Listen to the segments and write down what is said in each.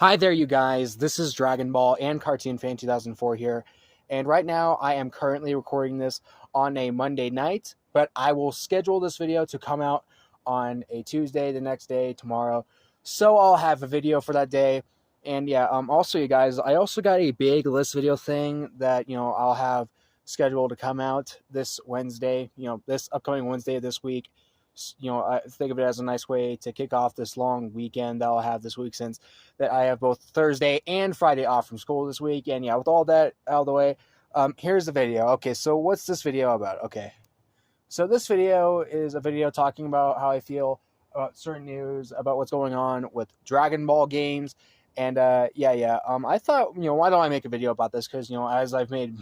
Hi there, you guys. This is Dragon Ball and Cartoon Fan 2004 here. And right now, I am currently recording this on a Monday night, but I will schedule this video to come out on a Tuesday, the next day, tomorrow. So I'll have a video for that day. And yeah, also, you guys, I also got a big list video thing that, I'll have scheduled to come out this Wednesday, this upcoming Wednesday of this week. I think of it as a nice way to kick off this long weekend that I'll have this week, since that I have both Thursday and Friday off from school this week. And yeah, with all that out of the way, here's the video. Okay, so what's this video about? Okay, so this video is a video talking about how I feel about certain news about what's going on with Dragon Ball games. And I thought, why don't I make a video about this? Because as I've made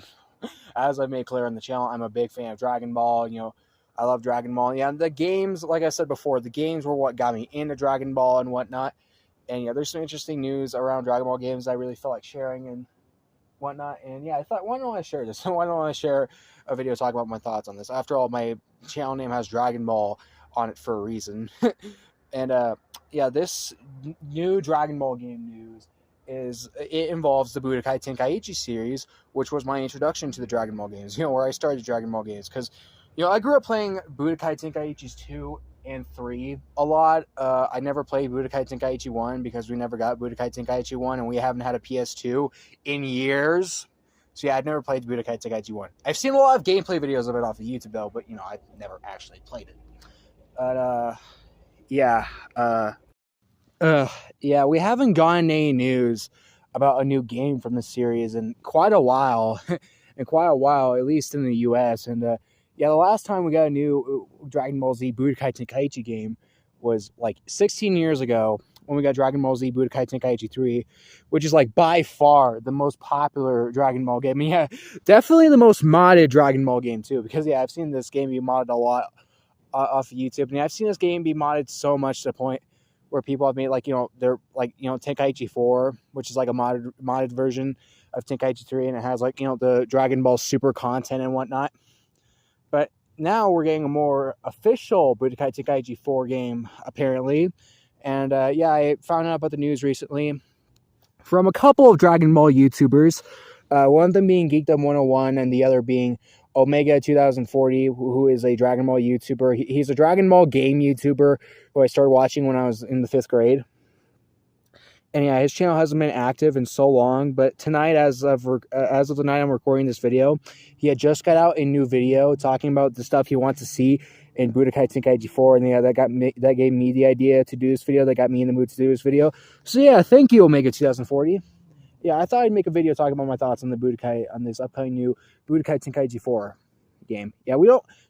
clear on the channel, I'm a big fan of Dragon Ball. I love Dragon Ball. Yeah, the games, like I said before, the games were what got me into Dragon Ball and whatnot. And yeah, there's some interesting news around Dragon Ball games I really feel like sharing and whatnot. And yeah, I thought, why don't I share this? Why don't I share a video talking about my thoughts on this? After all, my channel name has Dragon Ball on it for a reason. And this new Dragon Ball game news involves the Budokai Tenkaichi series, which was my introduction to the Dragon Ball games, where I started Dragon Ball games. Because I grew up playing Budokai Tenkaichis 2 and 3 a lot. I never played Budokai Tenkaichi 1 because we never got Budokai Tenkaichi 1, and we haven't had a PS2 in years. So yeah, I'd never played Budokai Tenkaichi 1. I've seen a lot of gameplay videos of it off of YouTube, though, but, I've never actually played it. But, we haven't gotten any news about a new game from the series in quite a while. At least in the US. And, the last time we got a new Dragon Ball Z Budokai Tenkaichi game was like 16 years ago when we got Dragon Ball Z Budokai Tenkaichi 3, which is like by far the most popular Dragon Ball game. And yeah, definitely the most modded Dragon Ball game too, because yeah, I've seen this game be modded a lot off of YouTube. And yeah, I've seen this game be modded so much to the point where people have made Tenkaichi 4, which is like a modded version of Tenkaichi 3, and it has the Dragon Ball Super content and whatnot. But now we're getting a more official Budokai Tenkaichi 4 game, apparently. And I found out about the news recently from a couple of Dragon Ball YouTubers. One of them being Geekdom 101 and the other being Omega 2040, who is a Dragon Ball YouTuber. He's a Dragon Ball game YouTuber who I started watching when I was in the 5th grade. And yeah, his channel hasn't been active in so long, but tonight, as of the night I'm recording this video, he had just got out a new video talking about the stuff he wants to see in Budokai Tenkaichi 4, and yeah, that gave me the idea to do this video. That got me in the mood to do this video. So yeah, thank you, Omega 2040. Yeah, I thought I'd make a video talking about my thoughts on this upcoming new Budokai Tenkaichi 4 game. Yeah,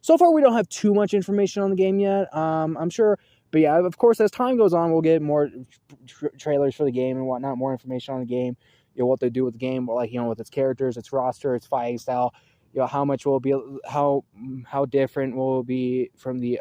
so far we don't have too much information on the game yet. I'm sure. But yeah, of course, as time goes on, we'll get more trailers for the game and whatnot, more information on the game, what they do with the game, with its characters, its roster, its fighting style, how much will it be, how different will it be from the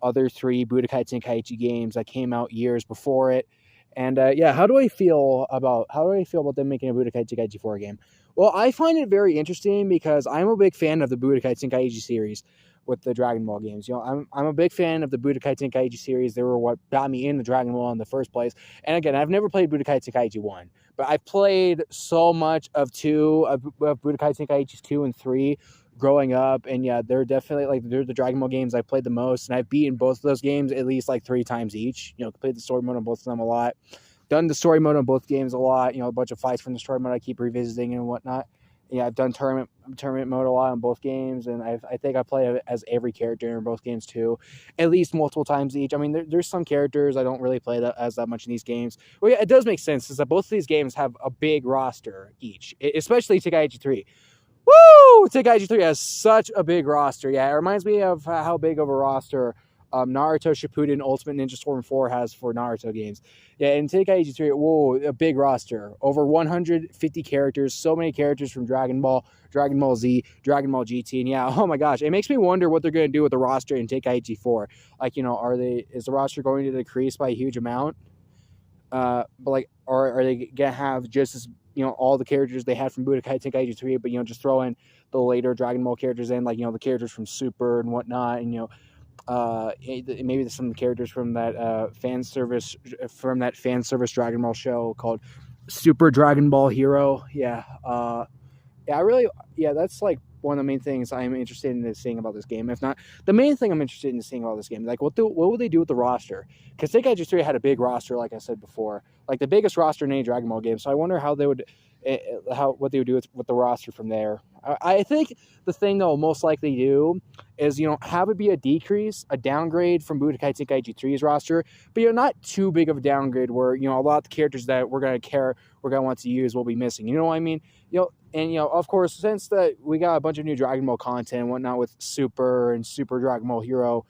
other 3 Budokai Tenkaichi games that came out years before it. And how do I feel about them making a Budokai Tenkaichi 4 game? Well, I find it very interesting because I'm a big fan of the Budokai Tenkaichi series with the Dragon Ball games. I'm a big fan of the Budokai Tenkaichi series. They were what got me into Dragon Ball in the first place. And again, I've never played Budokai Tenkaichi 1, but I've played so much of Budokai Tenkaichi 2 and 3 growing up. And yeah, they're definitely they're the Dragon Ball games I've played the most. And I've beaten both of those games at least 3 times each. Played the story mode on both of them a lot. Done the story mode on both games a lot. A bunch of fights from the story mode I keep revisiting and whatnot. Yeah, I've done tournament mode a lot on both games, and I think I play as every character in both games too, at least multiple times each. I mean, there's some characters I don't really play that much in these games. Well, yeah, it does make sense, is that both of these games have a big roster each, especially Tenkaichi 3. Woo! Tenkaichi 3 has such a big roster. Yeah, it reminds me of how big of a roster Naruto Shippuden Ultimate Ninja Storm 4 has for Naruto games. Yeah, in Tenkaichi 3, whoa, a big roster. Over 150 characters, so many characters from Dragon Ball, Dragon Ball Z, Dragon Ball GT, and yeah, oh my gosh, it makes me wonder what they're going to do with the roster in Tenkaichi 4. Is the roster going to decrease by a huge amount? Or are they going to have just as, all the characters they had from Budokai Tenkaichi 3, but, just throw in the later Dragon Ball characters in, the characters from Super and whatnot, and, maybe some characters from that fan service Dragon Ball show called Super Dragon Ball Hero. Yeah, I really, yeah, that's like one of the main things I'm interested in seeing about this game. If not, the main thing I'm interested in seeing about this game, like what will they do with the roster? Because Tenkaichi 3 had a big roster, like I said before, like the biggest roster in any Dragon Ball game. So I wonder how they would, what they would do with the roster from there. I think the thing they'll most likely do is have it be a decrease, a downgrade from Budokai Tenkaichi 3's roster, but not too big of a downgrade where a lot of the characters that we're gonna want to use will be missing. You know what I mean? And of course, since that we got a bunch of new Dragon Ball content and whatnot with Super and Super Dragon Ball Hero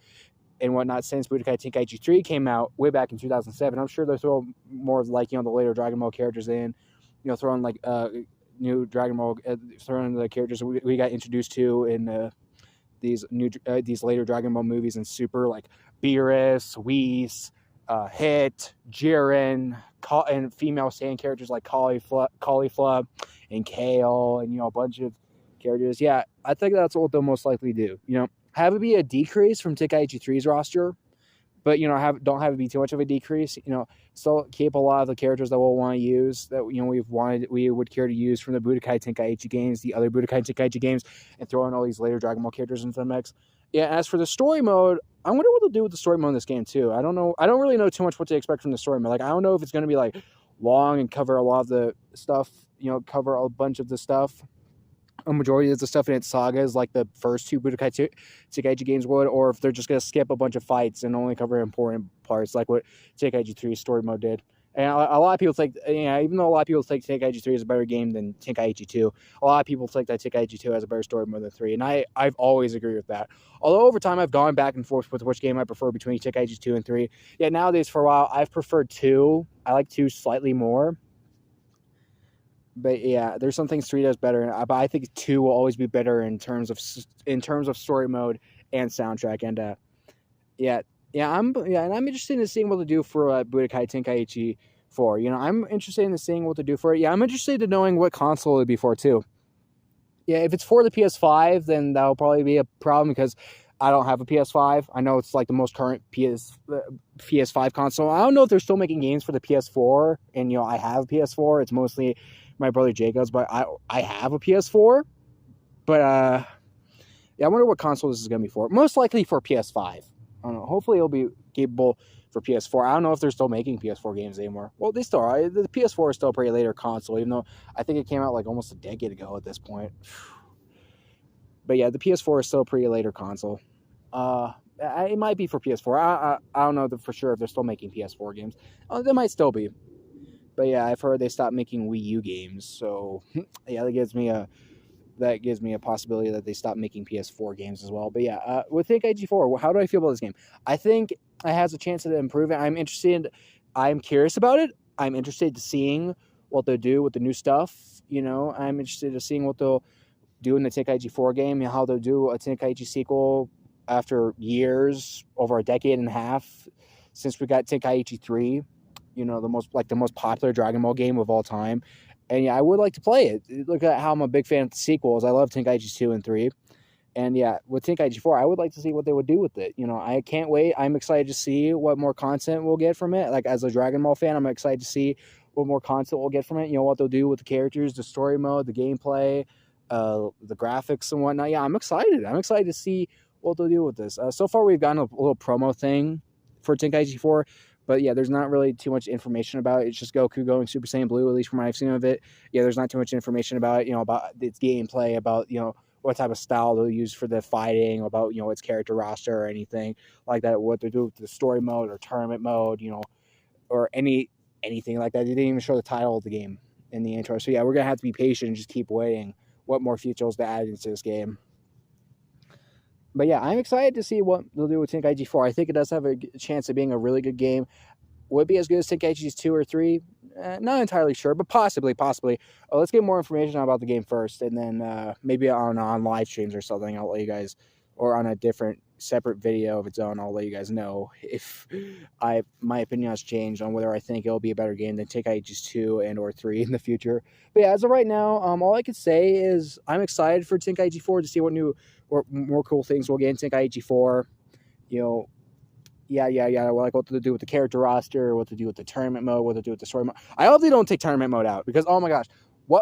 and whatnot, since Budokai Tenkaichi 3 came out way back in 2007, I'm sure they'll throw more of like the later Dragon Ball characters in, throwing like new Dragon Ball, throwing the characters we got introduced to in these later Dragon Ball movies and Super, like Beerus, Whis, Hit, Jiren, and female Saiyan characters like Caulifla and Kale, and a bunch of characters. Yeah, I think that's what they'll most likely do. Have it be a decrease from Tenkaichi 3's roster, but don't have it be too much of a decrease. Still keep a lot of the characters that we'll want to use that we would care to use from the Budokai Tenkaichi games, the other Budokai Tenkaichi games, and throw in all these later Dragon Ball characters into the mix. Yeah, as for the story mode, I wonder what they'll do with the story mode in this game too. I don't know. I don't really know too much what to expect from the story mode. Like, I don't know if it's going to be like long and cover a lot of the stuff. Cover a bunch of the stuff. A majority of the stuff in its sagas, like the first two Budokai Tenkaichi games would, or if they're just going to skip a bunch of fights and only cover important parts, like what Tenkaichi 3 story mode did. And a lot of people think, even though a lot of people think Tenkaichi 3 is a better game than Tenkaichi 2, a lot of people think that Tenkaichi 2 has a better story mode than 3, and I've always agreed with that. Although over time I've gone back and forth with which game I prefer between Tenkaichi 2 and 3. Yeah, nowadays for a while I've preferred 2. I like 2 slightly more. But yeah, there's some things 3 does better, but I think 2 will always be better in terms of story mode and soundtrack. And I'm interested in seeing what to do for Budokai Tenkaichi 4. I'm interested in seeing what to do for it. Yeah, I'm interested in knowing what console it would be for too. Yeah, if it's for the PS5, then that'll probably be a problem because I don't have a PS5. I know it's like the most current PS5 console. I don't know if they're still making games for the PS4, and I have a PS4. It's mostly my brother Jacob's, but I have a PS4. But yeah, I wonder what console this is going to be for. Most likely for PS5. I don't know. Hopefully it'll be capable for PS4. I don't know if they're still making PS4 games anymore. Well, they still are. The PS4 is still a pretty later console, even though I think it came out like almost a decade ago at this point. But yeah, the PS4 is still a pretty later console. It might be for PS4. I don't know for sure if they're still making PS4 games. They might still be. But yeah, I've heard they stopped making Wii U games. So yeah, that gives me a possibility that they stop making PS4 games as well. But yeah, with Tenkaichi 4, how do I feel about this game? I think it has a chance to improve it. I'm curious about it. I'm interested to seeing what they'll do with the new stuff. I'm interested in seeing what they'll do in the Tenkaichi 4 game, how they'll do a Tenkaichi sequel after years, over a decade and a half since we got Tenkaichi 3, the most popular Dragon Ball game of all time. And yeah, I would like to play it. Look at how I'm a big fan of the sequels. I love Tenkaichi 2 and 3. And yeah, with Tenkaichi 4, I would like to see what they would do with it. I can't wait. I'm excited to see what more content we'll get from it. Like, as a Dragon Ball fan, I'm excited to see what more content we'll get from it. What they'll do with the characters, the story mode, the gameplay, the graphics and whatnot. Yeah, I'm excited. I'm excited to see what they'll do with this. So far, we've gotten a little promo thing for Tenkaichi 4. But yeah, there's not really too much information about it. It's just Goku going Super Saiyan Blue, at least from what I've seen of it. Yeah, there's not too much information about it, about its gameplay, about, what type of style they'll use for the fighting, about, its character roster or anything like that, what they do with the story mode or tournament mode, or anything like that. They didn't even show the title of the game in the intro. So yeah, we're going to have to be patient and just keep waiting what more features to add into this game. But yeah, I'm excited to see what they'll do with Tenkaichi 4. I think it does have a chance of being a really good game. Would it be as good as Tenkaichi's 2 or 3? Not entirely sure, but possibly. Let's get more information about the game first, and then maybe on live streams or something, I'll let you guys, or on a different separate video of its own, I'll let you guys know if my opinion has changed on whether I think it'll be a better game than Tenkaichi's 2 and or 3 in the future. But yeah, as of right now, all I can say is I'm excited for Tenkaichi 4 to see what new or more cool things we'll get in Tenkaichi 4. you know, like what to do with the character roster, what to do with the tournament mode, what to do with the story mode. I hope they don't take tournament mode out because, oh my gosh,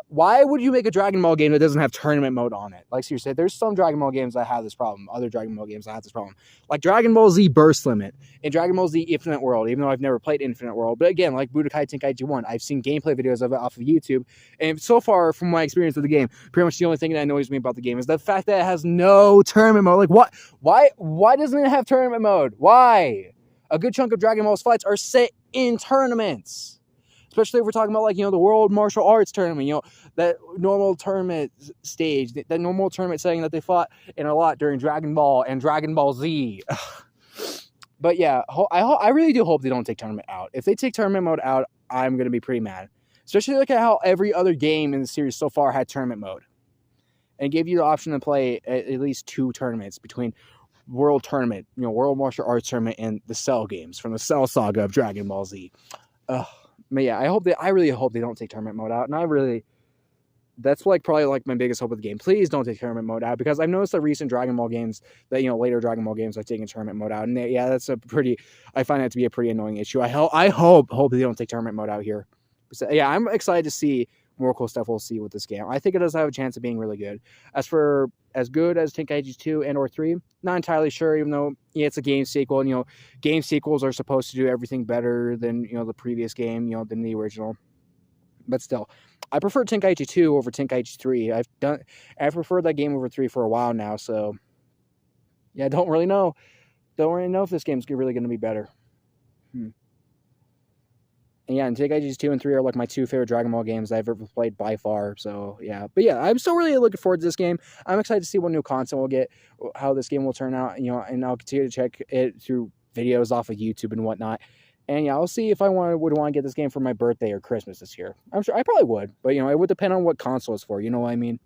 why would you make a Dragon Ball game that doesn't have tournament mode on it? Like, seriously, there's some Dragon Ball games that have this problem, other Dragon Ball games that have this problem. Like Dragon Ball Z Burst Limit and Dragon Ball Z Infinite World, even though I've never played Infinite World. But again, like Budokai Tenkaichi 1, I've seen gameplay videos of it off of YouTube. And so far, from my experience with the game, pretty much the only thing that annoys me about the game is the fact that it has no tournament mode. Like, what? Why doesn't it have tournament mode? Why? A good chunk of Dragon Ball's fights are set in tournaments. Especially if we're talking about, like, the World Martial Arts Tournament, that normal tournament stage, that normal tournament setting that they fought in a lot during Dragon Ball and Dragon Ball Z. But yeah, I really do hope they don't take tournament out. If they take tournament mode out, I'm going to be pretty mad. Especially look at how every other game in the series so far had tournament mode. And gave you the option to play at least 2 tournaments between World Tournament, World Martial Arts Tournament, and the Cell games from the Cell saga of Dragon Ball Z. But yeah, I really hope they don't take tournament mode out, and that's probably my biggest hope of the game. Please don't take tournament mode out, because I've noticed the recent Dragon Ball games that, later Dragon Ball games are taking tournament mode out, and that's I find that to be a pretty annoying issue. I hope they don't take tournament mode out here. So, yeah, I'm excited to see more cool stuff we'll see with this game. I think it does have a chance of being really good. As good as Tenkaichi 2 and or 3, not entirely sure, even though it's a game sequel, and game sequels are supposed to do everything better than the previous game, than the original. But still, I prefer Tenkaichi 2 over Tenkaichi 3. I've preferred that game over 3 for a while now, so yeah, don't really know if this game's really going to be better. And yeah, and Tenkaichi 2 and 3 are my 2 favorite Dragon Ball games I've ever played by far. So yeah, but yeah, I'm still really looking forward to this game. I'm excited to see what new content we'll get, how this game will turn out, and I'll continue to check it through videos off of YouTube and whatnot. And yeah, I'll see if I would want to get this game for my birthday or Christmas this year. I'm sure I probably would, but it would depend on what console it's for. You know what I mean?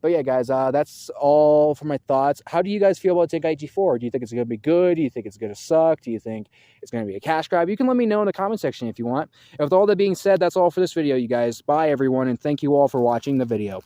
But yeah, guys, that's all for my thoughts. How do you guys feel about Tenkaichi 4? Do you think it's going to be good? Do you think it's going to suck? Do you think it's going to be a cash grab? You can let me know in the comment section if you want. And with all that being said, that's all for this video, you guys. Bye, everyone, and thank you all for watching the video.